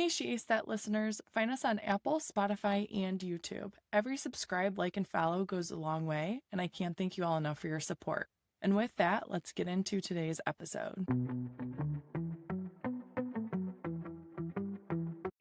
Hey, She Ace That listeners, find us on Apple, Spotify, and YouTube. Every subscribe, like, and follow goes a long way, and I can't thank you all enough for your support. And with that, let's get into today's episode.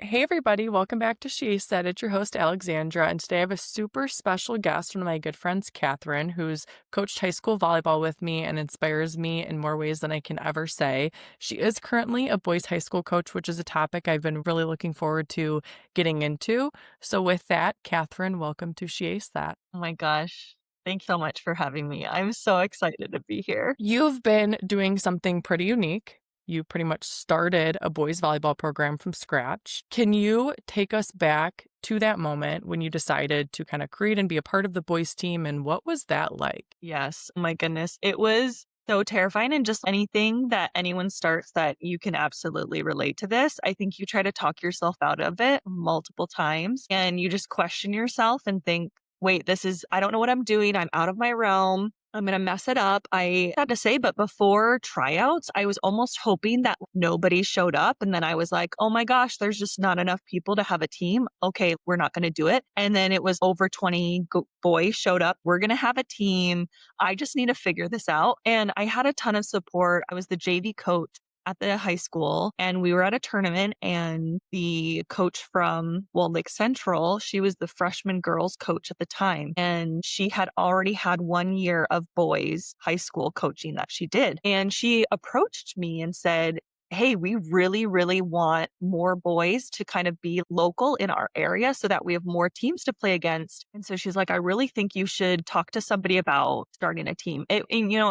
Hey everybody, welcome back to She Said. It's your host Alexandra, and today I have a super special guest, one of my good friends, Kathryn, who's coached high school volleyball with me and inspires me in more ways than I can ever say. She is currently a boys high school coach, which is a topic I've been really looking forward to getting into. So with that, Kathryn, welcome to She That. Oh my gosh. Thanks so much for having me. I'm so excited to be here. You've been doing something pretty unique. You pretty much started a boys volleyball program from scratch. Can you take us back to that moment when you decided to kind of create and be a part of the boys team, and what was that like? Yes. Oh my goodness. It was so terrifying. And just anything that anyone starts that you can absolutely relate to this. I think you try to talk yourself out of it multiple times and you just question yourself and think, wait, I don't know what I'm doing. I'm out of my realm. I'm going to mess it up. I had to say, but before tryouts, I was almost hoping that nobody showed up. And then I was like, oh my gosh, there's just not enough people to have a team. Okay, we're not going to do it. And then it was over 20 boys showed up. We're going to have a team. I just need to figure this out. And I had a ton of support. I was the JV coach at the high school and we were at a tournament and the coach from Lake Central, she was the freshman girls coach at the time. And she had already had 1 year of boys high school coaching that she did. And she approached me and said, hey, we really, really want more boys to kind of be local in our area so that we have more teams to play against. And so she's like, I really think you should talk to somebody about starting a team.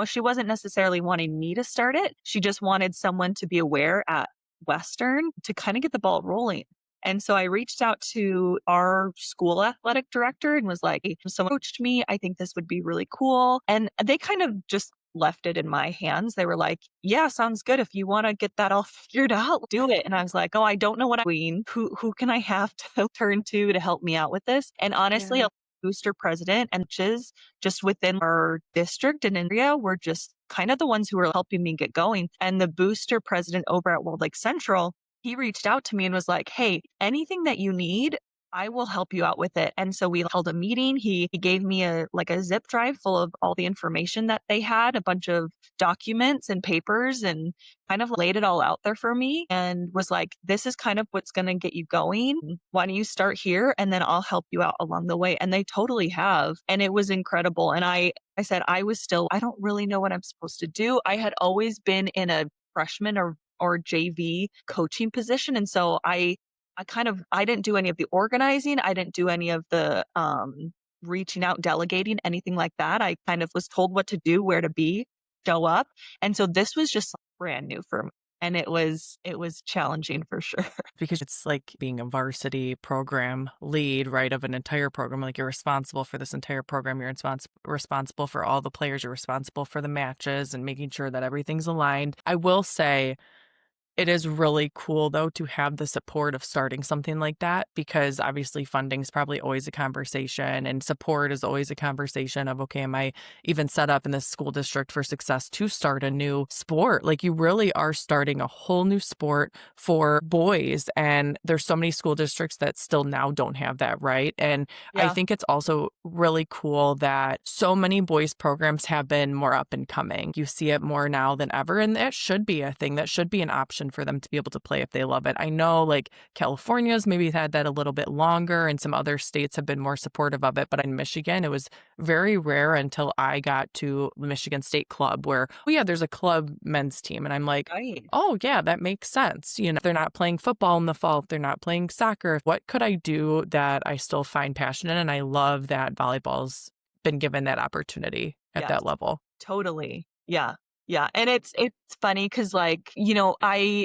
She wasn't necessarily wanting me to start it. She just wanted someone to be aware at Western to kind of get the ball rolling. And so I reached out to our school athletic director and was like, if someone coached me, I think this would be really cool. And they kind of just left it in my hands. They were like, yeah, sounds good. If you want to get that all figured out, do it. And I was like, oh, I don't know what I'm doing. Who can I have to turn to help me out with this? And honestly, Yeah. a booster president and just within our district and area were just kind of the ones who were helping me get going. And the booster president over at Lake Central, he reached out to me and was like, hey, anything that you need, I will help you out with it. And so we held a meeting. He gave me a zip drive full of all the information that they had, a bunch of documents and papers, and kind of laid it all out there for me and was like, this is kind of what's going to get you going. Why don't you start here? And then I'll help you out along the way. And they totally have. And it was incredible. And I said, I don't really know what I'm supposed to do. I had always been in a freshman or JV coaching position. And so I didn't do any of the organizing. I didn't do any of the reaching out, delegating, anything like that. I kind of was told what to do, where to be, show up. And so this was just brand new for me. And it was challenging for sure. Because it's like being a varsity program lead, right, of an entire program. Like, you're responsible for this entire program. You're responsible for all the players. You're responsible for the matches and making sure that everything's aligned. I will say, it is really cool, though, to have the support of starting something like that, because obviously funding is probably always a conversation and support is always a conversation of, okay, am I even set up in this school district for success to start a new sport? Like, you really are starting a whole new sport for boys. And there's so many school districts that still now don't have that, right? And I Yeah. think it's also really cool that so many boys programs have been more up and coming. You see it more now than ever. And that should be a thing. That should be an option for them to be able to play if they love it. I know like California's maybe had that a little bit longer and some other states have been more supportive of it. But in Michigan, it was very rare until I got to the Michigan State Club where, oh yeah, there's a club men's team. And I'm like, Right. oh yeah, that makes sense. You know, they're not playing football in the fall. They're not playing soccer. What could I do that I still find passionate? And I love that volleyball's been given that opportunity at Yes. that level. Totally. Yeah. Yeah. And it's funny because I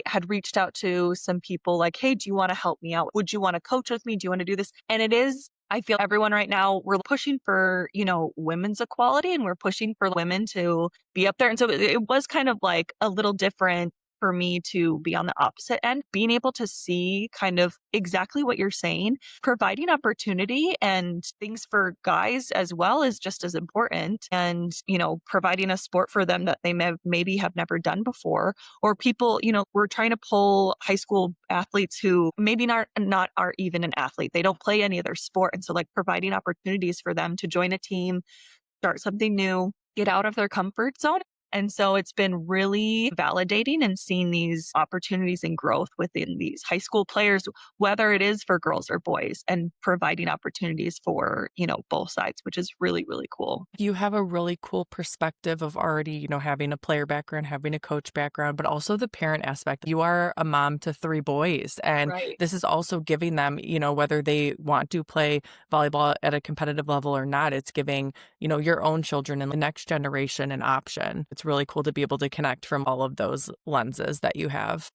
had reached out to some people like, hey, do you want to help me out? Would you want to coach with me? Do you want to do this? And I feel everyone right now, we're pushing for, women's equality and we're pushing for women to be up there. And so it was kind of like a little different for me to be on the opposite end, being able to see kind of exactly what you're saying, providing opportunity and things for guys as well is just as important. And, providing a sport for them that they maybe have never done before, or people, we're trying to pull high school athletes who maybe not are even an athlete. They don't play any other sport. And so like providing opportunities for them to join a team, start something new, get out of their comfort zone. And so it's been really validating and seeing these opportunities and growth within these high school players, whether it is for girls or boys, and providing opportunities for, both sides, which is really, really cool. You have a really cool perspective of already, having a player background, having a coach background, but also the parent aspect. You are a mom to 3 boys, and Right. this is also giving them, whether they want to play volleyball at a competitive level or not, it's giving, your own children and the next generation an option. It's really cool to be able to connect from all of those lenses that you have.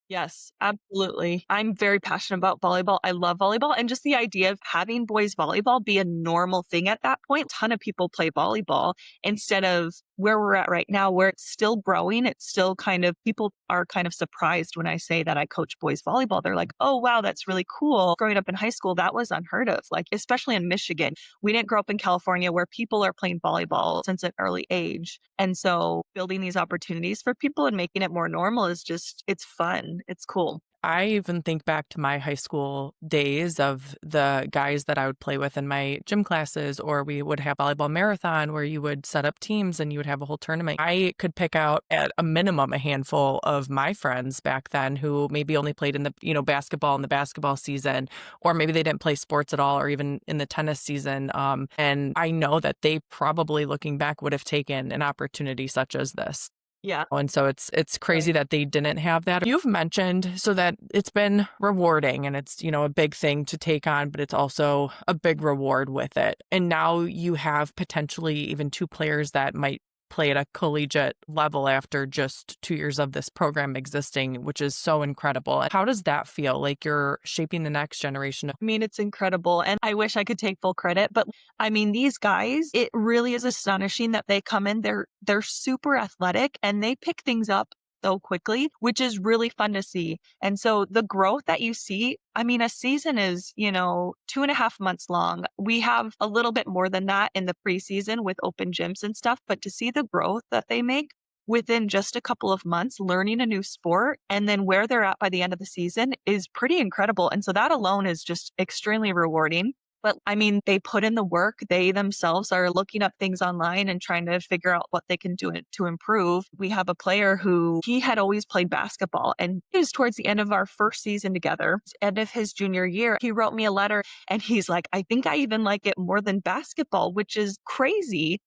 Yes, absolutely. I'm very passionate about volleyball. I love volleyball, and just the idea of having boys volleyball be a normal thing at that point. A ton of people play volleyball instead of where we're at right now, where it's still growing. It's still kind of, people are kind of surprised when I say that I coach boys volleyball. They're like, oh, wow, that's really cool. Growing up in high school, that was unheard of, like, especially in Michigan. We didn't grow up in California where people are playing volleyball since an early age. And so building these opportunities for people and making it more normal is just, it's fun. It's cool. I even think back to my high school days of the guys that I would play with in my gym classes, or we would have volleyball marathon where you would set up teams and you would have a whole tournament. I could pick out at a minimum a handful of my friends back then who maybe only played in the, basketball in the basketball season, or maybe they didn't play sports at all, or even in the tennis season. And I know that they probably looking back would have taken an opportunity such as this. Yeah. And so it's crazy Right. that they didn't have that. You've mentioned so that it's been rewarding and it's, a big thing to take on, but it's also a big reward with it. And now you have potentially even 2 players that might play at a collegiate level after just 2 years of this program existing, which is so incredible. How does that feel? Like you're shaping the next generation? I mean, it's incredible. And I wish I could take full credit, but I mean, these guys, it really is astonishing that they come in, they're super athletic and they pick things up so quickly, which is really fun to see. And so the growth that you see, I mean, a season is, 2.5 months long. We have a little bit more than that in the preseason with open gyms and stuff, but to see the growth that they make within just a couple of months, learning a new sport, and then where they're at by the end of the season is pretty incredible. And so that alone is just extremely rewarding. But I mean, they put in the work. They themselves are looking up things online and trying to figure out what they can do to improve. We have a player who he had always played basketball, and it was towards the end of our first season together, end of his junior year. He wrote me a letter and he's like, I think I even like it more than basketball, which is crazy.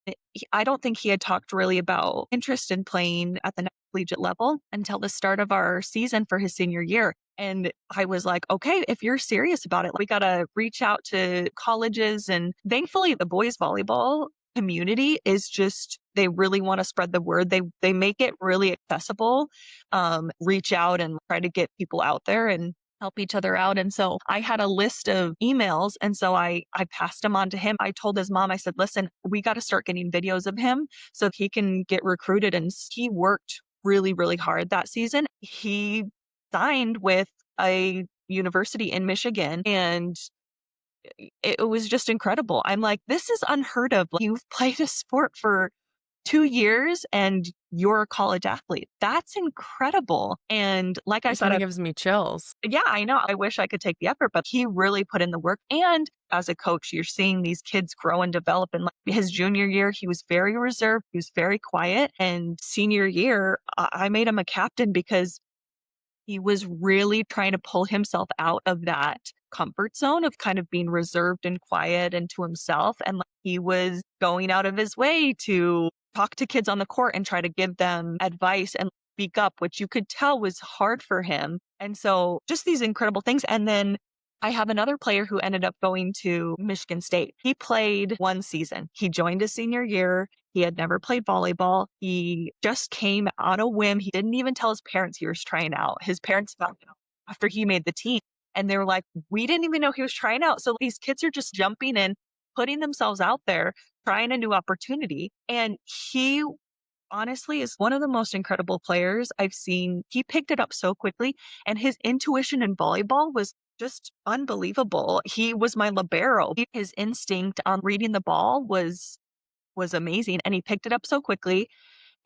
I don't think he had talked really about interest in playing at the collegiate level until the start of our season for his senior year. And I was like, okay, if you're serious about it, we got to reach out to colleges. And thankfully, the boys volleyball community is just, they really want to spread the word. They make it really accessible, reach out and try to get people out there and help each other out. And so I had a list of emails. And so I passed them on to him. I told his mom, I said, listen, we got to start getting videos of him so he can get recruited. And he worked really, really hard that season. He signed with a university in Michigan and it was just incredible. I'm like, this is unheard of. Like, you've played a sport for 2 years and you're a college athlete. That's incredible. And like I It kind said, of gives me chills. yeah, I know. I wish I could take the effort, but he really put in the work. And as a coach, you're seeing these kids grow and develop. And like his junior year, he was very reserved. He was very quiet. And senior year, I made him a captain because he was really trying to pull himself out of that comfort zone of kind of being reserved and quiet and to himself. And like, he was going out of his way to talk to kids on the court and try to give them advice and speak up, which you could tell was hard for him. And so just these incredible things. And then I have another player who ended up going to Michigan State. He played one season. He joined his senior year. He had never played volleyball. He just came on a whim. He didn't even tell his parents he was trying out. His parents found out after he made the team. And they were like, we didn't even know he was trying out. So these kids are just jumping in, putting themselves out there, trying a new opportunity. And he honestly is one of the most incredible players I've seen. He picked it up so quickly, and his intuition in volleyball was just unbelievable. He was my libero. His instinct on reading the ball was amazing, and he picked it up so quickly.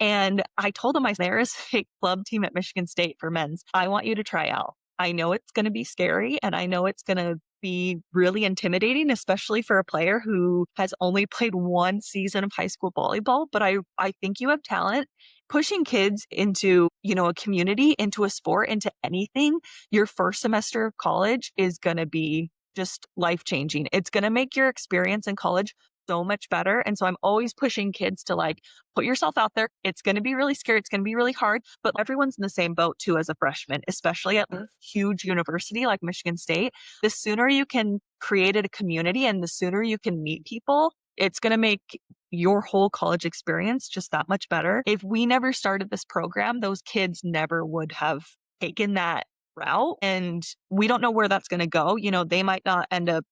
And I told him, there is a club team at Michigan State for men's. I want you to try out. I know it's going to be scary and I know it's going to be really intimidating, especially for a player who has only played one season of high school volleyball. But I think you have talent. Pushing kids into, a community, into a sport, into anything, your first semester of college is going to be just life changing. It's going to make your experience in college so much better. And so I'm always pushing kids to like, put yourself out there. It's going to be really scary. It's going to be really hard, but everyone's in the same boat too as a freshman, especially at a huge university like Michigan State. The sooner you can create a community and the sooner you can meet people, it's going to make your whole college experience just that much better. If we never started this program, those kids never would have taken that route. And we don't know where that's going to go. They might not end up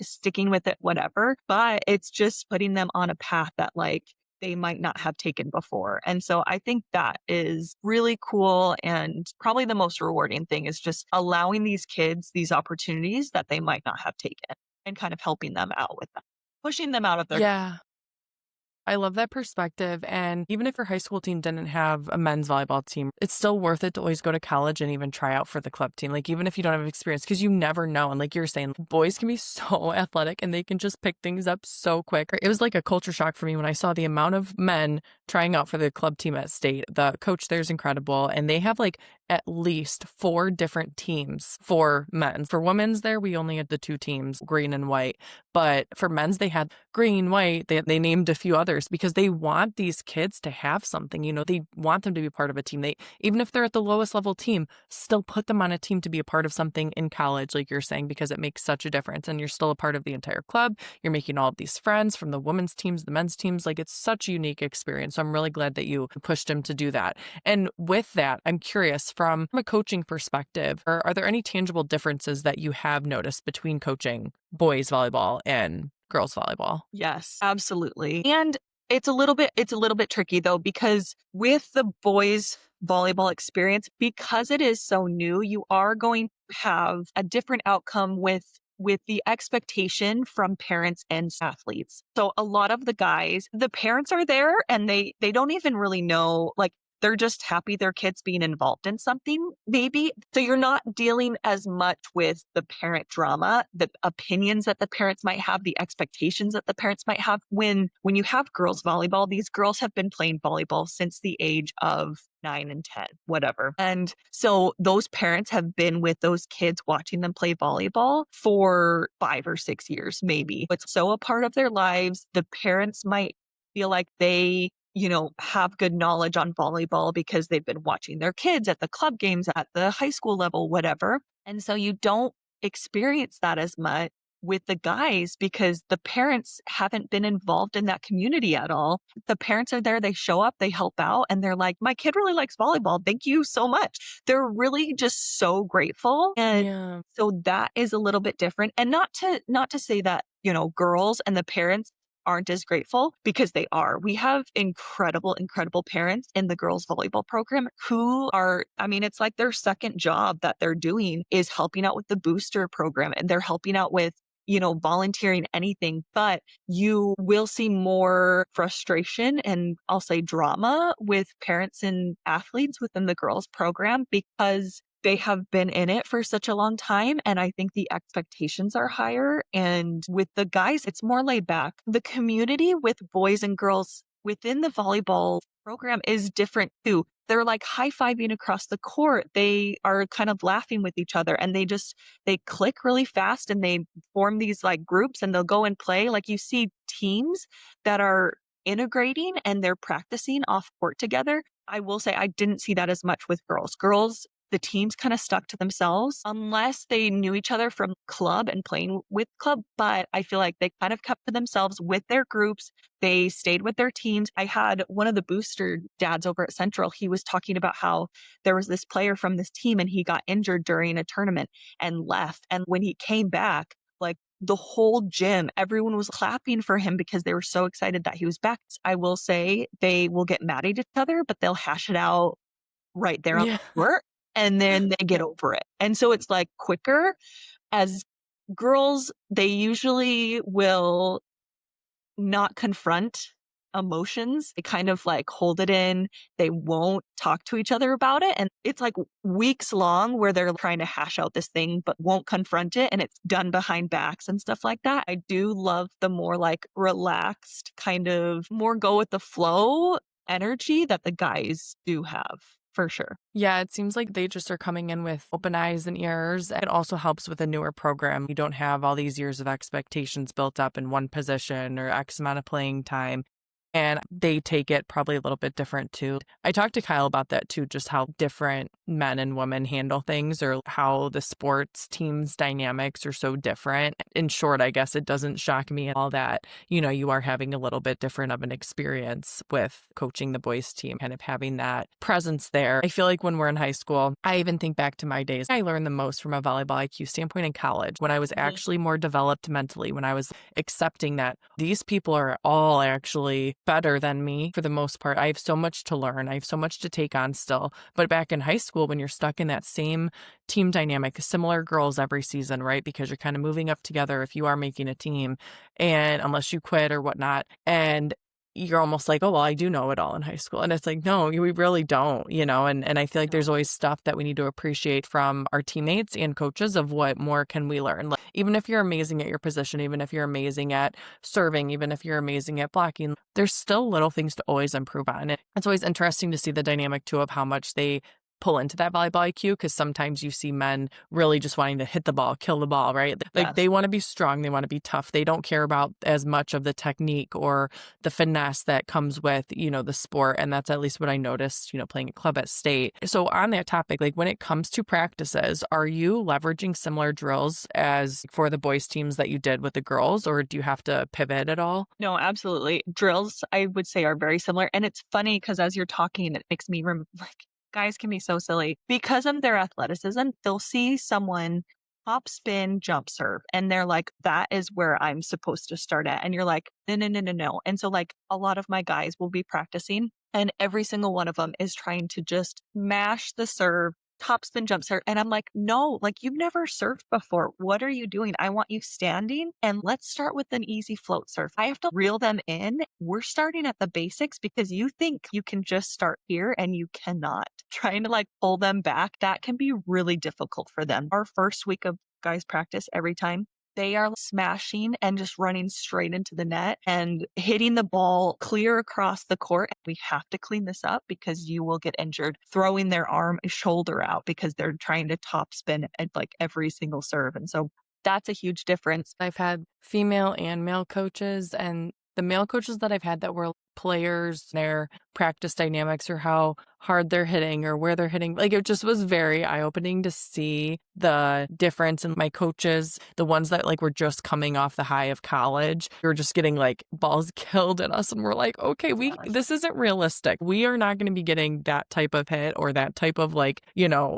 sticking with it, whatever, but it's just putting them on a path that like they might not have taken before. And so I think that is really cool. And probably the most rewarding thing is just allowing these kids these opportunities that they might not have taken and kind of helping them out with that, pushing them out of their. Yeah. I love that perspective. And even if your high school team didn't have a men's volleyball team, it's still worth it to always go to college and even try out for the club team. Like, even if you don't have experience, because you never know. And like you're saying, boys can be so athletic and they can just pick things up so quick. It was like a culture shock for me when I saw the amount of men trying out for the club team at State. The coach there is incredible. And they have like at least 4 different teams for men. For women's there, we only had the 2 teams, green and white. But for men's, they had green, white. They named a few others because they want these kids to have something. They want them to be part of a team. Even if they're at the lowest level team, still put them on a team to be a part of something in college, like you're saying, because it makes such a difference. And you're still a part of the entire club. You're making all of these friends from the women's teams, the men's teams. Like, it's such a unique experience. So I'm really glad that you pushed him to do that. And with that, I'm curious, from a coaching perspective, are there any tangible differences that you have noticed between coaching boys volleyball and girls volleyball? Yes, absolutely. And it's a little bit tricky though, because with the boys volleyball experience, because it is so new, you are going to have a different outcome with the expectation from parents and athletes. So a lot of the guys, the parents are there and they don't even really know, like, they're just happy their kid's being involved in something, maybe. So you're not dealing as much with the parent drama, the opinions that the parents might have, the expectations that the parents might have. When you have girls volleyball, these girls have been playing volleyball since the age of 9 and 10, whatever. And so those parents have been with those kids watching them play volleyball for 5 or 6 years, maybe. It's so a part of their lives. The parents might feel like they have good knowledge on volleyball because they've been watching their kids at the club games at the high school level, whatever. And so you don't experience that as much with the guys because the parents haven't been involved in that community at all. The parents are there, they show up, they help out, and they're like, my kid really likes volleyball. Thank you so much. They're really just so grateful. And Yeah. so that is a little bit different. And not to say that, girls and the parents aren't as grateful, because they are. We have incredible, incredible parents in the girls volleyball program who are, it's like their second job that they're doing is helping out with the booster program, and they're helping out with, volunteering, anything. But you will see more frustration and I'll say drama with parents and athletes within the girls program because they have been in it for such a long time. And I think the expectations are higher. And with the guys, it's more laid back. The community with boys and girls within the volleyball program is different too. They're like high-fiving across the court. They are kind of laughing with each other and they click really fast and they form these like groups and they'll go and play. Like, you see teams that are integrating and they're practicing off court together. I will say I didn't see that as much with girls. Girls, the teams kind of stuck to themselves unless they knew each other from club and playing with club. But I feel like they kind of kept to themselves with their groups. They stayed with their teams. I had one of the booster dads over at Central. He was talking about how there was this player from this team and he got injured during a tournament and left. And when he came back, like the whole gym, everyone was clapping for him because they were so excited that he was back. I will say they will get mad at each other, but they'll hash it out right there on Yeah. the court, and then they get over it. And so it's like quicker. As girls, they usually will not confront emotions. They kind of like hold it in. They won't talk to each other about it. And it's like weeks long where they're trying to hash out this thing, but won't confront it. And it's done behind backs and stuff like that. I do love the more like relaxed, kind of more go with the flow energy that the guys do have for sure. Yeah, it seems like they just are coming in with open eyes and ears. It also helps with a newer program. You don't have all these years of expectations built up in one position or X amount of playing time. And they take it probably a little bit different too. I talked to Kyle about that too, just how different men and women handle things or how the sports teams dynamics are so different. In short, I guess it doesn't shock me at all that, you are having a little bit different of an experience with coaching the boys team, kind of having that presence there. I feel like when we're in high school, I even think back to my days, I learned the most from a volleyball IQ standpoint in college when I was actually more developed mentally, when I was accepting that these people are all actually better than me for the most part. I have so much to learn. I have so much to take on still. But back in high school, when you're stuck in that same team dynamic, similar girls every season, right? Because you're kind of moving up together if you are making a team, and unless you quit or whatnot. And you're almost like, oh, well, I do know it all in high school. And it's like, no, we really don't, and I feel like there's always stuff that we need to appreciate from our teammates and coaches of what more can we learn. Like, even if you're amazing at your position, even if you're amazing at serving, even if you're amazing at blocking, there's still little things to always improve on. And it's always interesting to see the dynamic too of how much they pull into that volleyball IQ, because sometimes you see men really just wanting to hit the ball, kill the ball, right? Like Yes. they want to be strong, they want to be tough. They don't care about as much of the technique or the finesse that comes with, the sport. And that's at least what I noticed, playing a club at state. So on that topic, like when it comes to practices, are you leveraging similar drills as for the boys teams that you did with the girls, or do you have to pivot at all? No, absolutely. Drills, I would say, are very similar. And it's funny because as you're talking, it makes me like guys can be so silly because of their athleticism. They'll see someone hop, spin, jump serve, and they're like, that is where I'm supposed to start at. And you're like, no, no, no, no, no. And so, like, a lot of my guys will be practicing, and every single one of them is trying to just mash the serve, top spin jump serve. And I'm like, no, like you've never surfed before. What are you doing? I want you standing and let's start with an easy float surf. I have to reel them in. We're starting at the basics because you think you can just start here and you cannot. Trying to like pull them back, that can be really difficult for them. Our first week of guys practice every time they are smashing and just running straight into the net and hitting the ball clear across the court. We have to clean this up because you will get injured. Throwing their arm, shoulder out because they're trying to top spin at like every single serve. And so that's a huge difference. I've had female and male coaches, and the male coaches that I've had that were players, their practice dynamics or how hard they're hitting or where they're hitting. Like it just was very eye-opening to see the difference in my coaches, the ones that like were just coming off the high of college. We were just getting like balls killed at us and we're like, okay, Yes. this isn't realistic. We are not going to be getting that type of hit or that type of like,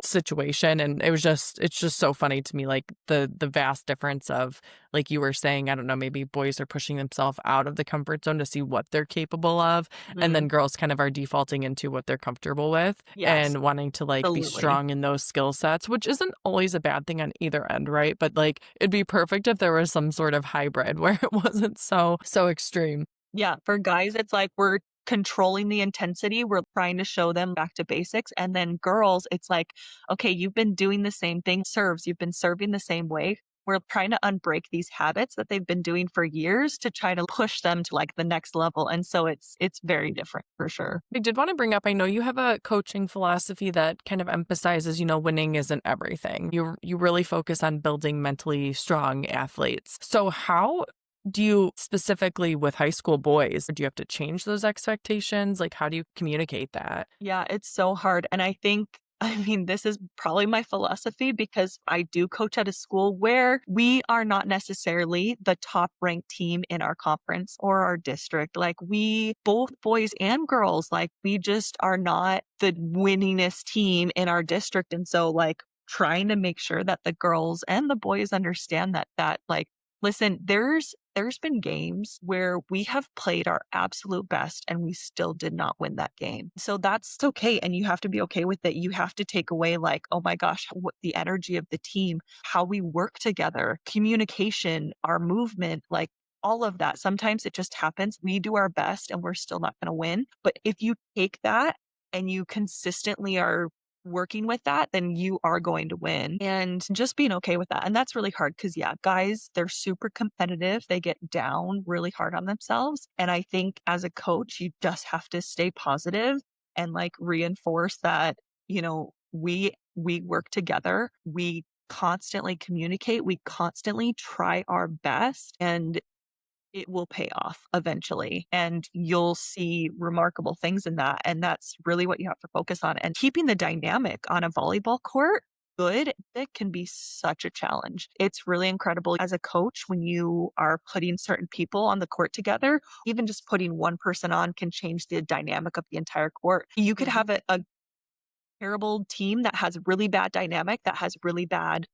situation. And it's just so funny to me, like the vast difference of, like you were saying, I don't know, maybe boys are pushing themselves out of the comfort zone to see what they're capable of. And then girls kind of are defaulting into what they're comfortable with Yes, and wanting to like be absolutely. strong in those skill sets, which isn't always a bad thing on either end, right? But like it'd be perfect if there was some sort of hybrid where it wasn't so extreme. Yeah, for guys, it's like we're controlling the intensity. We're trying to show them back to basics. And then girls, it's like, okay, you've been doing the same thing, serves, you've been serving the same way. We're trying to unbreak these habits that they've been doing for years to try to push them to like the next level. And so it's very different for sure. I did want to bring up, I know you have a coaching philosophy that kind of emphasizes, winning isn't everything. You really focus on building mentally strong athletes. So how do you specifically with high school boys, do you have to change those expectations? Like, how do you communicate that? Yeah, it's so hard. And I think, I mean, this is probably my philosophy because I do coach at a school where we are not necessarily the top ranked team in our conference or our district. Like, we, both boys and girls, like, we just are not the winningest team in our district. And so, like, trying to make sure that the girls and the boys understand that, like, Listen, there's been games where we have played our absolute best and we still did not win that game. So that's okay. And you have to be okay with it. You have to take away like, oh my gosh, what the energy of the team, how we work together, communication, our movement, like all of that. Sometimes it just happens. We do our best and we're still not going to win. But if you take that and you consistently are working with that, then you are going to win and just being okay with that. And that's really hard because, yeah, guys, they're super competitive. They get down really hard on themselves. And I think as a coach, you just have to stay positive and like reinforce that, we work together. We constantly communicate. We constantly try our best. And it will pay off eventually, and you'll see remarkable things in that, and that's really what you have to focus on, and keeping the dynamic on a volleyball court good, it can be such a challenge. It's really incredible as a coach when you are putting certain people on the court together, even just putting one person on can change the dynamic of the entire court. You could Mhm. have a terrible team that has really bad dynamic, that has really bad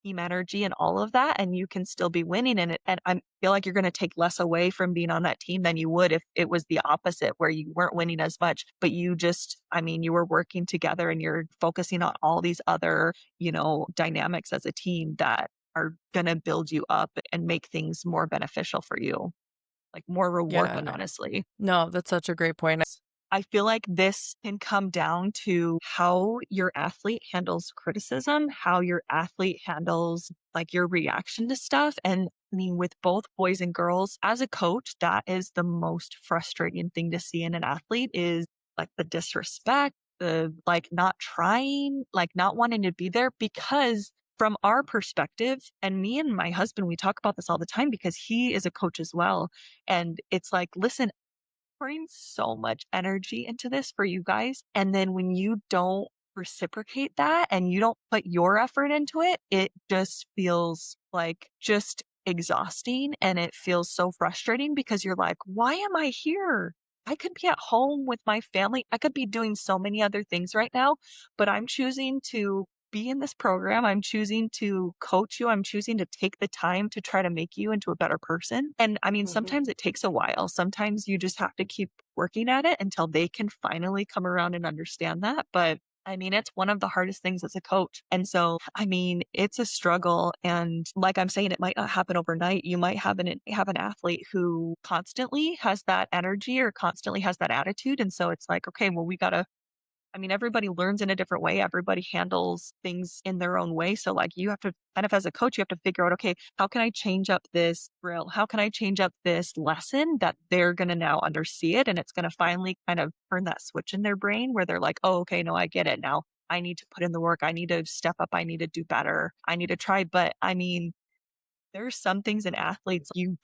team energy and all of that, and you can still be winning in it. And I feel like you're going to take less away from being on that team than you would if it was the opposite, where you weren't winning as much, but you just, I mean, you were working together and you're focusing on all these other, dynamics as a team that are going to build you up and make things more beneficial for you, like more Yeah, rewarding, honestly. no, that's such a great point. I feel like this can come down to how your athlete handles criticism, how your athlete handles like your reaction to stuff. And I mean, with both boys and girls, as a coach, that is the most frustrating thing to see in an athlete is like the disrespect, the like not trying, like not wanting to be there because from our perspective, and me and my husband, we talk about this all the time because he is a coach as well. And it's like, listen, pouring so much energy into this for you guys. And then when you don't reciprocate that and you don't put your effort into it, it just feels like just exhausting and it feels so frustrating because you're like, why am I here? I could be at home with my family. I could be doing so many other things right now, but I'm choosing to be in this program. I'm choosing to coach you. I'm choosing to take the time to try to make you into a better person. And I mean, Mhm. sometimes it takes a while. Sometimes you just have to keep working at it until they can finally come around and understand that. But I mean, it's one of the hardest things as a coach. And so, I mean, it's a struggle. And like I'm saying, it might not happen overnight. You might have an athlete who constantly has that energy or constantly has that attitude. And so it's like, okay, well, we got to I mean, everybody learns in a different way. Everybody handles things in their own way. So, like, you have to kind of, as a coach, you have to figure out, okay, how can I change up this drill? How can I change up this lesson that they're going to now undersee it? And it's going to finally kind of turn that switch in their brain where they're like, oh, okay, no, I get it now. I need to put in the work. I need to step up. I need to do better. I need to try. But I mean, there's some things in athletes you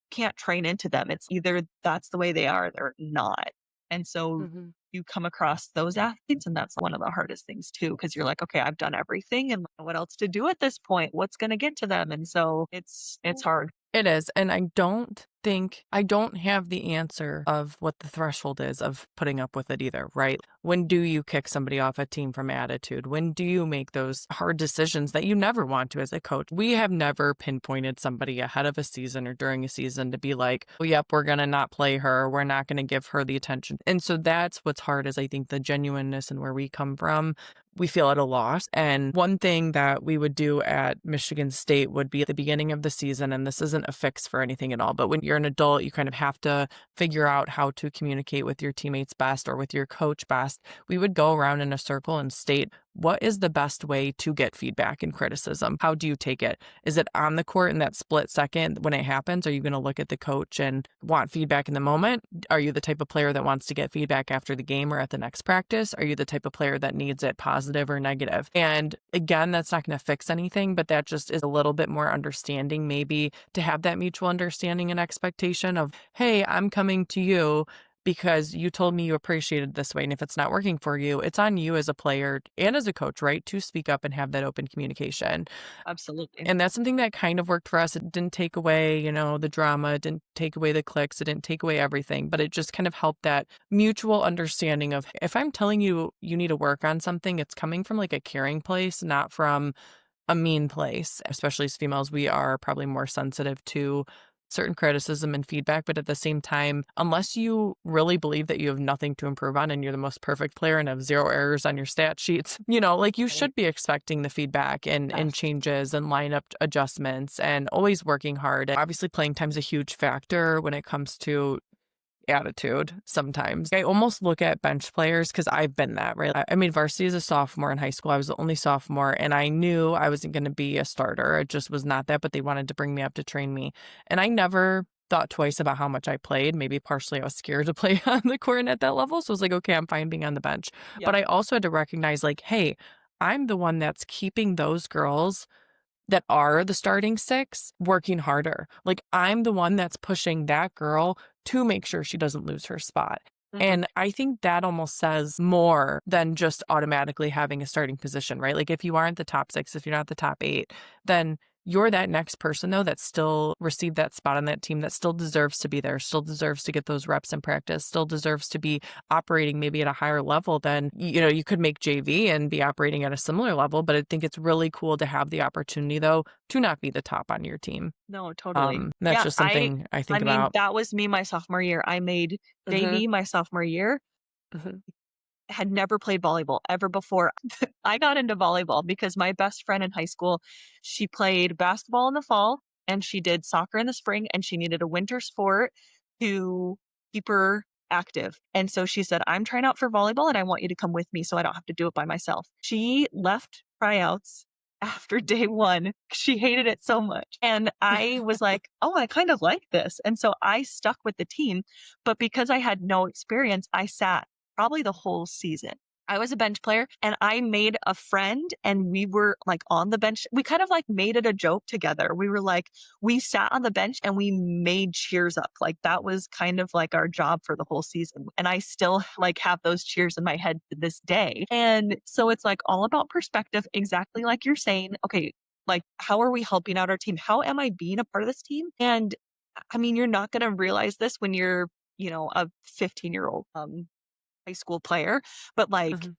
can't train into them. It's either that's the way they are, or they're not. And so Mhm. you come across those athletes, and that's one of the hardest things too, because you're like, okay, I've done everything, and what else to do at this point? What's going to get to them? And so it's hard. It is, and I don't have the answer of what the threshold is of putting up with it either, right? When do you kick somebody off a team from attitude? When do you make those hard decisions that you never want to as a coach? We have never pinpointed somebody ahead of a season or during a season to be like, oh, yep, we're going to not play her. We're not going to give her the attention. And so that's what's hard is I think the genuineness and where we come from. We feel at a loss. And one thing that we would do at Michigan State would be at the beginning of the season, and this isn't a fix for anything at all, but when you're an adult, you kind of have to figure out how to communicate with your teammates best or with your coach best. We would go around in a circle and state, what is the best way to get feedback and criticism? How do you take it? Is it on the court in that split second when it happens? Are you going to look at the coach and want feedback in the moment? Are you the type of player that wants to get feedback after the game or at the next practice? Are you the type of player that needs it positive or negative? And again, that's not going to fix anything, but that just is a little bit more understanding, maybe to have that mutual understanding and expectation of, hey, I'm coming to you because you told me you appreciated this way. And if it's not working for you, it's on you as a player and as a coach, right? To speak up and have that open communication. Absolutely. And that's something that kind of worked for us. It didn't take away, the drama. It didn't take away the clicks. It didn't take away everything, but it just kind of helped that mutual understanding of if I'm telling you you need to work on something, it's coming from like a caring place, not from a mean place, especially as females. We are probably more sensitive to certain criticism and feedback, but at the same time, unless you really believe that you have nothing to improve on and you're the most perfect player and have zero errors on your stat sheets, like you Right. should be expecting the feedback and Yes. changes and lineup adjustments and always working hard. And obviously, playing time's a huge factor when it comes to attitude sometimes. I almost look at bench players because I've been that, right? I mean, varsity as a sophomore in high school. I was the only sophomore and I knew I wasn't going to be a starter. It just was not that, but they wanted to bring me up to train me. And I never thought twice about how much I played. Maybe partially I was scared to play on the court at that level. So I was like, okay, I'm fine being on the bench. But Yeah. I also had to recognize, like, hey, I'm the one that's keeping those girls that are the starting six working harder. Like, I'm the one that's pushing that girl to make sure she doesn't lose her spot. Mhm. And I think that almost says more than just automatically having a starting position, right? Like, if you aren't the top six, if you're not the top eight, then you're that next person, though, that still received that spot on that team, that still deserves to be there, still deserves to get those reps in practice, still deserves to be operating maybe at a higher level than, you could make JV and be operating at a similar level. But I think it's really cool to have the opportunity, though, to not be the top on your team. No, totally. That's Yeah, just I something I I think mean, about. that was me my sophomore year. I made Mhm, JV my sophomore year, mhm, had never played volleyball ever before. I got into volleyball because my best friend in high school, she played basketball in the fall and she did soccer in the spring and she needed a winter sport to keep her active. And so she said, "I'm trying out for volleyball and I want you to come with me so I don't have to do it by myself." She left tryouts after day 1. She hated it so much. And I was like, "Oh, I kind of like this." And so I stuck with the team, but because I had no experience, I sat probably the whole season. I was a bench player and I made a friend and we were like on the bench. We kind of like made it a joke together. We were like, we sat on the bench and we made cheers up. Like that was kind of like our job for the whole season. And I still like have those cheers in my head to this day. And so it's like all about perspective, exactly like you're saying. Okay, like how are we helping out our team? How am I being a part of this team? And I mean, you're not going to realize this when you're, a 15-year-old high school player, but like mhm.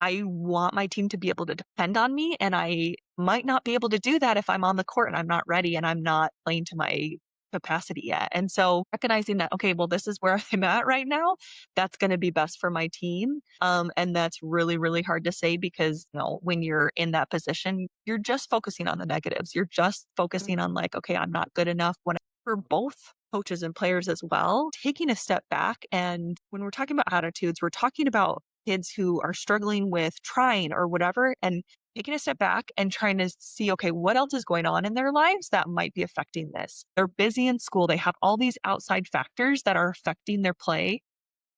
I want my team to be able to depend on me, and I might not be able to do that if I'm on the court and I'm not ready and I'm not playing to my capacity yet. And so recognizing that, okay, well, this is where I'm at right now. That's going to be best for my team. And that's really, really hard to say because, when you're in that position, you're just focusing on the negatives. You're just focusing on like, okay, I'm not good enough. When for both coaches and players as well, taking a step back. And when we're talking about attitudes, we're talking about kids who are struggling with trying or whatever and taking a step back and trying to see, okay, what else is going on in their lives that might be affecting this? They're busy in school. They have all these outside factors that are affecting their play.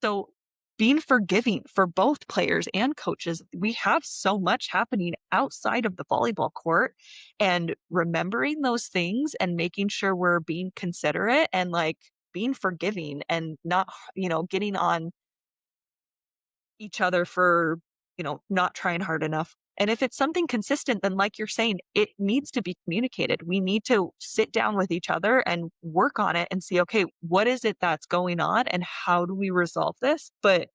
So being forgiving for both players and coaches, we have so much happening outside of the volleyball court and remembering those things and making sure we're being considerate and like being forgiving and not, getting on each other for, not trying hard enough. And if it's something consistent, then like you're saying, it needs to be communicated. We need to sit down with each other and work on it and see, okay, what is it that's going on and how do we resolve this? But,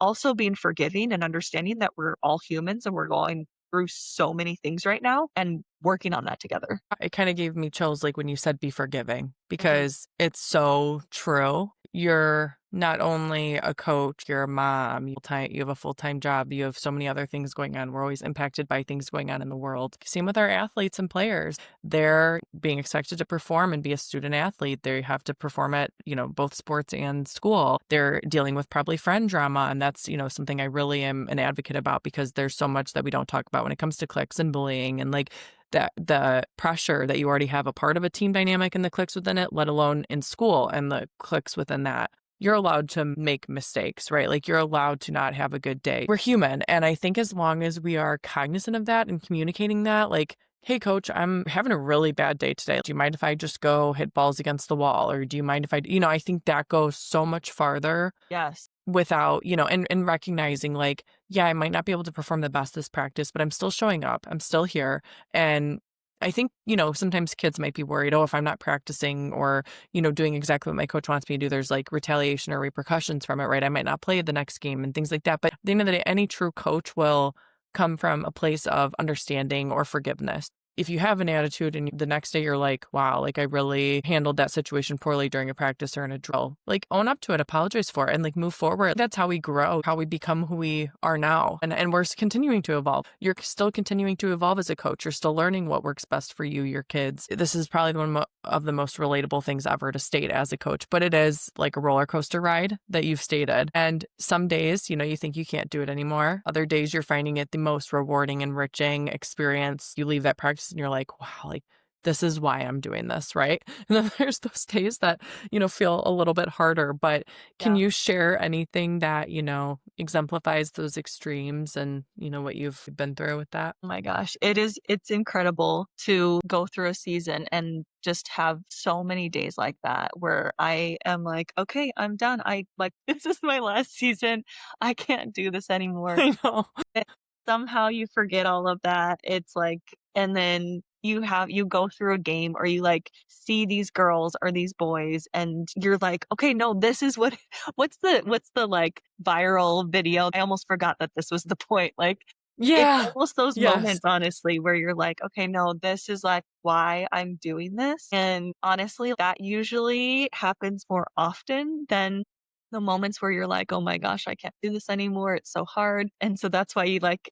also being forgiving and understanding that we're all humans and we're going through so many things right now and working on that together. It kind of gave me chills, like when you said be forgiving, Mhm. because it's so true. You're not only a coach, you're a mom, you have a full-time job, you have so many other things going on. We're always impacted by things going on in the world. Same with our athletes and players. They're being expected to perform and be a student athlete. They have to perform at, both sports and school. They're dealing with probably friend drama. And that's, something I really am an advocate about because there's so much that we don't talk about when it comes to cliques and bullying and like that the pressure that you already have a part of a team dynamic and the cliques within it, let alone in school and the cliques within that. You're allowed to make mistakes, right? Like you're allowed to not have a good day. We're human. And I think as long as we are cognizant of that and communicating that, like, hey, coach, I'm having a really bad day today. Do you mind if I just go hit balls against the wall? Or do you mind if I think that goes so much farther Yes. without, and recognizing like, yeah, I might not be able to perform the best this practice, but I'm still showing up. I'm still here. And I think, sometimes kids might be worried, oh, if I'm not practicing or, doing exactly what my coach wants me to do, there's like retaliation or repercussions from it, right? I might not play the next game and things like that. But at the end of the day, any true coach will come from a place of understanding or forgiveness. If you have an attitude and the next day you're like, wow, like I really handled that situation poorly during a practice or in a drill, like own up to it, apologize for it, and like move forward. That's how we grow, how we become who we are now. And we're continuing to evolve. You're still continuing to evolve as a coach. You're still learning what works best for you, your kids. This is probably one of the most relatable things ever to state as a coach, but it is like a roller coaster ride that you've stated. And some days, you think you can't do it anymore. Other days you're finding it the most rewarding, enriching experience. You leave that practice and you're like, wow, like this is why I'm doing this, right? And then there's those days that, feel a little bit harder, but can Yeah. you share anything that, exemplifies those extremes and, what you've been through with that? Oh my gosh, it's incredible to go through a season and just have so many days like that where I am like, "Okay, I'm done. I like this is my last season. I can't do this anymore." I know. And somehow you forget all of that. It's like and then you go through a game or you, like, see these girls or these boys, and you're like, "Okay, no, this is what" what's the, like, viral video? I almost forgot that this was the point, like, it's Yeah. almost those Yes. moments, honestly, where you're like, "Okay, no, this is, like, why I'm doing this," and honestly, that usually happens more often than the moments where you're like, "Oh my gosh, I can't do this anymore, it's so hard," and so that's why you, like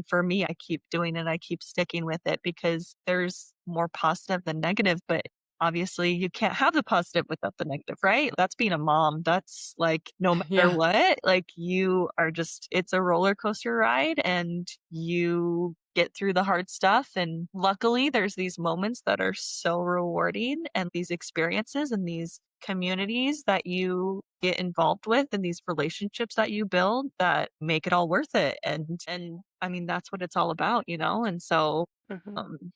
for me, I keep doing it, I keep sticking with it because there's more positive than negative, but obviously you can't have the positive without the negative, right? That's being a mom. That's like no matter Yeah. what, like you are just it's a roller coaster ride and you get through the hard stuff. And luckily there's these moments that are so rewarding and these experiences and these communities that you get involved with and these relationships that you build that make it all worth it. And I mean that's what it's all about. And so Mhm. um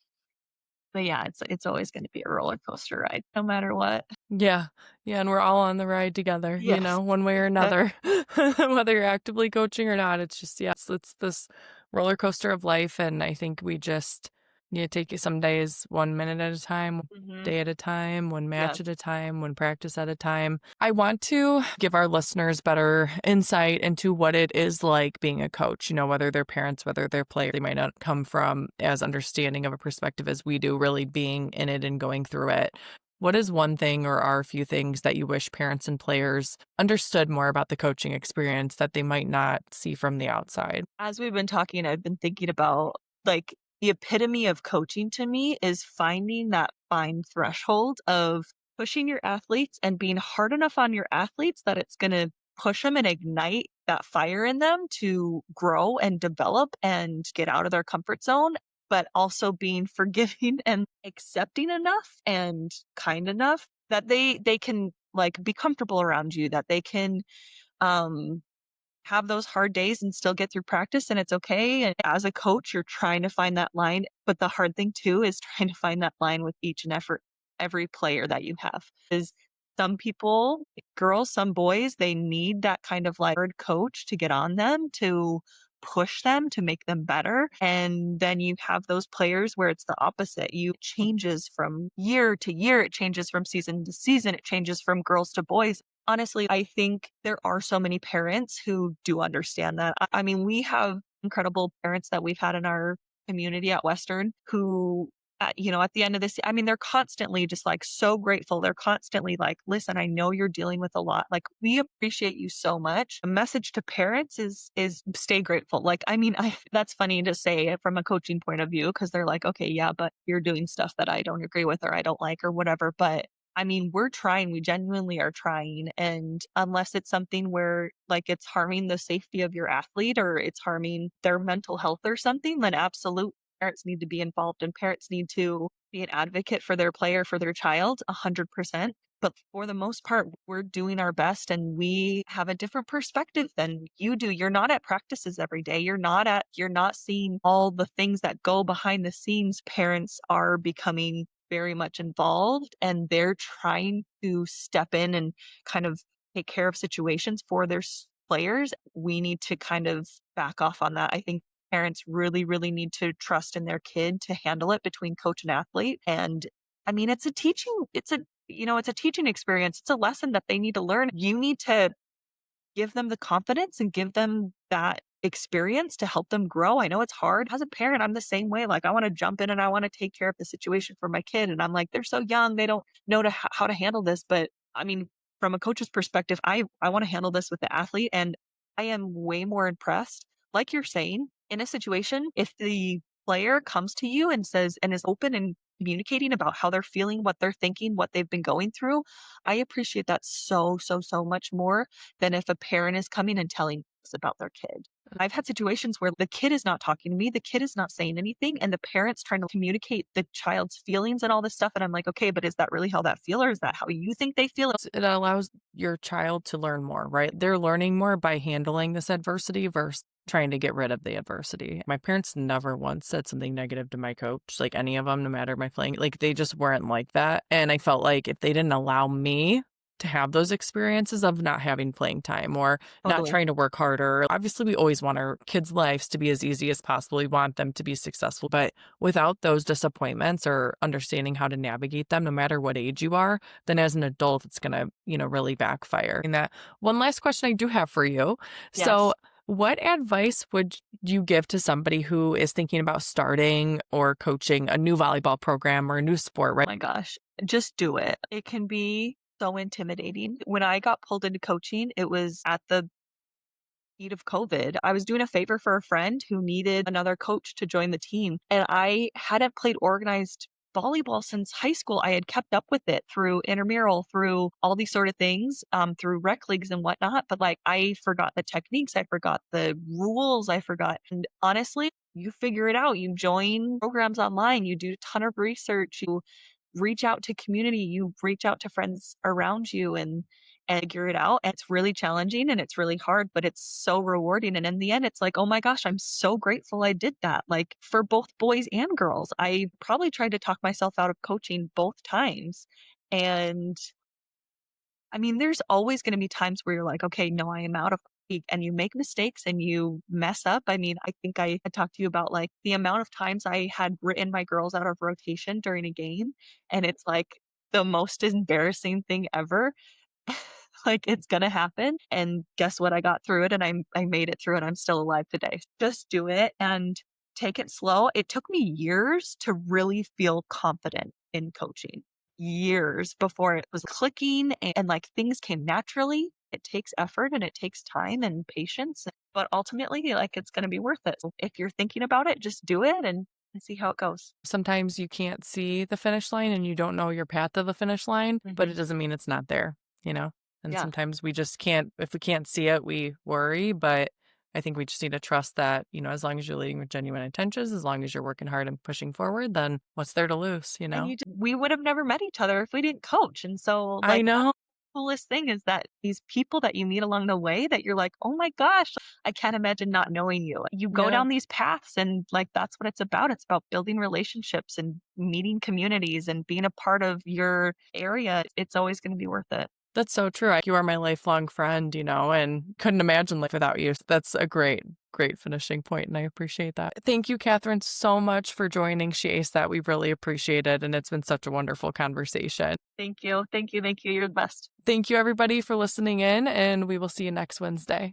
but yeah, it's always gonna be a roller coaster ride no matter what. Yeah. Yeah, and we're all on the ride together, Yes. one way or another. Whether you're actively coaching or not, it's just, yeah, it's this roller coaster of life, and I think we just need to take it some days 1 minute at a time, Mhm. day at a time, one match Yes. at a time, one practice at a time. I want to give our listeners better insight into what it is like being a coach, whether they're parents, whether they're players. They might not come from as understanding of a perspective as we do, really being in it and going through it. What is one thing or are a few things that you wish parents and players understood more about the coaching experience that they might not see from the outside? As we've been talking, I've been thinking about, like, the epitome of coaching to me is finding that fine threshold of pushing your athletes and being hard enough on your athletes that it's gonna push them and ignite that fire in them to grow and develop and get out of their comfort zone, but also being forgiving and accepting enough and kind enough that they can, like, be comfortable around you, that they can, um have those hard days and still get through practice and it's okay. And as a coach, you're trying to find that line. But the hard thing too is trying to find that line with each and every player that you have. Is some people, girls, some boys, they need that kind of like hard coach to get on them, to push them, to make them better. And then you have those players where it's the opposite. You changes from year to year, it changes from season to season, it changes from girls to boys. Honestly, I think there are so many parents who do understand that. I mean, we have incredible parents that we've had in our community at Western who, at the end of this, I mean, they're constantly just like so grateful. They're constantly like, listen, I know you're dealing with a lot. Like, we appreciate you so much. A message to parents is stay grateful. Like, I mean, that's funny to say from a coaching point of view because they're like, okay, yeah, but you're doing stuff that I don't agree with or I don't like or whatever. But I mean, we're trying, we genuinely are trying, and unless it's something where, like, it's harming the safety of your athlete or it's harming their mental health or something, then absolute parents need to be involved and parents need to be an advocate for their player, for their child, 100%. But for the most part, we're doing our best and we have a different perspective than you do. You're not at practices every day. You're not seeing all the things that go behind the scenes. Parents are becoming very much involved and they're trying to step in and kind of take care of situations for their players. We need to kind of back off on that. I think parents really, really need to trust in their kid to handle it between coach and athlete. And I mean, it's a teaching experience. It's a lesson that they need to learn. You need to give them the confidence and give them that experience to help them grow. I know it's hard. As a parent, I'm the same way. Like, I want to jump in and I want to take care of the situation for my kid. And I'm like, they're so young, they don't know how to handle this. But I mean, from a coach's perspective, I want to handle this with the athlete. And I am way more impressed. Like you're saying, in a situation, if the player comes to you and says, and is open and communicating about how they're feeling, what they're thinking, what they've been going through, I appreciate that so, so, so much more than if a parent is coming and telling us about their kid. I've had situations where the kid is not talking to me, the kid is not saying anything, and the parent's trying to communicate the child's feelings and all this stuff. And I'm like, okay, but is that really how that feel, or is that how you think they feel? It allows your child to learn more, right? They're learning more by handling this adversity versus trying to get rid of the adversity. My parents never once said something negative to my coach, like any of them, no matter my playing, like they just weren't like that. And I felt like if they didn't allow me to have those experiences of not having playing time or not Totally. trying to work harder. Obviously, we always want our kids' lives to be as easy as possible. We want them to be successful. But without those disappointments or understanding how to navigate them, no matter what age you are, then as an adult, it's going to, really backfire. And that one last question I do have for you. So, Yes. what advice would you give to somebody who is thinking about starting or coaching a new volleyball program or a new sport, Oh right? my gosh, just do it. It can be so intimidating. When I got pulled into coaching, it was at the heat of COVID. I was doing a favor for a friend who needed another coach to join the team, and I hadn't played organized volleyball since high school. I had kept up with it through intramural, through all these sort of things, through rec leagues and whatnot. But like, I forgot the techniques, I forgot the rules, I forgot. And honestly, you figure it out. You join programs online, you do a ton of research, you reach out to community, you reach out to friends around you and figure it out. And it's really challenging and it's really hard, but it's so rewarding. And in the end, it's like, oh my gosh, I'm so grateful I did that. Like for both boys and girls, I probably tried to talk myself out of coaching both times. And I mean, there's always going to be times where you're like, okay, no, I am out of league and you make mistakes and you mess up. I mean, I think I had talked to you about like the amount of times I had written my girls out of rotation during a game. And it's like the most embarrassing thing ever. Like it's gonna happen. And guess what? I got through it and I made it through and I'm still alive today. Just do it and take it slow. It took me years to really feel confident in coaching. Years before it was clicking and like things came naturally. It takes effort and it takes time and patience. But ultimately, like it's gonna be worth it. So if you're thinking about it, just do it and see how it goes. Sometimes you can't see the finish line and you don't know your path to the finish line, but it Mhm. doesn't mean it's not there, you know? And Yeah. sometimes we just can't, if we can't see it, we worry. But I think we just need to trust that, as long as you're leading with genuine intentions, as long as you're working hard and pushing forward, then what's there to lose, you And know? we would have never met each other if we didn't coach, and so, I like, that's know. the coolest thing is that these people that you meet along the way that you're like, "Oh my gosh, I can't imagine not knowing you." You go Yeah. down these paths and, like, that's what it's about. It's about building relationships and meeting communities and being a part of your area. It's always gonna be worth it. That's so true. You are my lifelong friend, and couldn't imagine life without you. So that's a great, great finishing point, and I appreciate that. Thank you, Kathryn, so much for joining. She aced that. We really appreciate it, and it's been such a wonderful conversation. Thank you. Thank you, thank you. You're the best. Thank you, everybody, for listening in, and we will see you next Wednesday.